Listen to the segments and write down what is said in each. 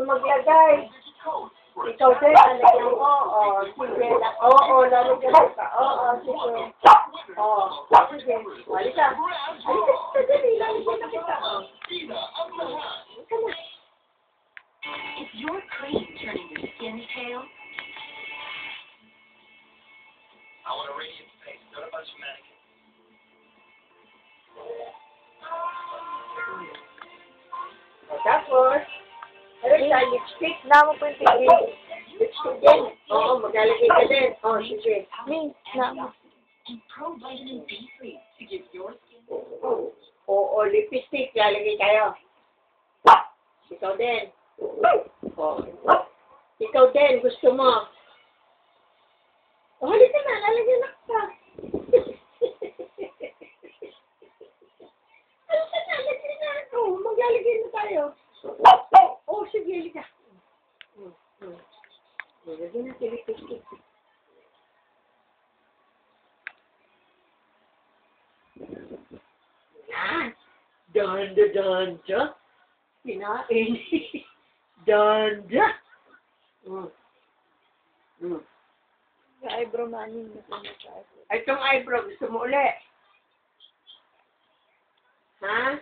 maglagay. Ikaw din, lalagyan ko. Sige. Oo, lalagyan ka. Sige. Sige. Halika. Halika, dali. Lalagyan na kita. Halika na. Is your cream turning your skin pale? I want a radiant face, not a bunch of mannequins. Tapos, lipstick. Namo po yung tigil. Lipstick din. Oo, maglalagay ka din. Sige. Min, namo. And pro-vitamin B3 to give your skin... Oo, lipstick. Lalagay tayo. Ikaw din. Ikaw din, gusto mo. Halika na, lalagyan na ka. Halika na, lalagyan na. Maglalagay na tayo. Sige, halika. Lalagyan na si lipstick. Yan. Danda. Kinain. Danda. Yung eyebrow namin. Itong eyebrow, gusto mo ulit? Ha?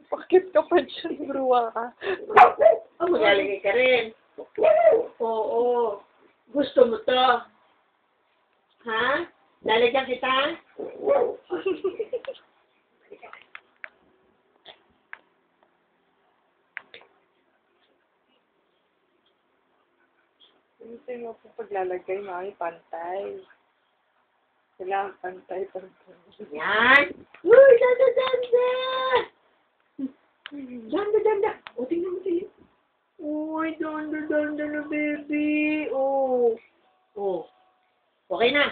Bakit ka pa dyan, bruwa ka? Maglalagay ka rin. Oo. Gusto mo to? Ha? Lalagyan kita? Hindi mo po paglalagay, mami, pantay. Kailangan pantay. Yan. Uy, danda. Danda. O, tingnan mo sa'yo. Uy, danda na, baby. Okay na.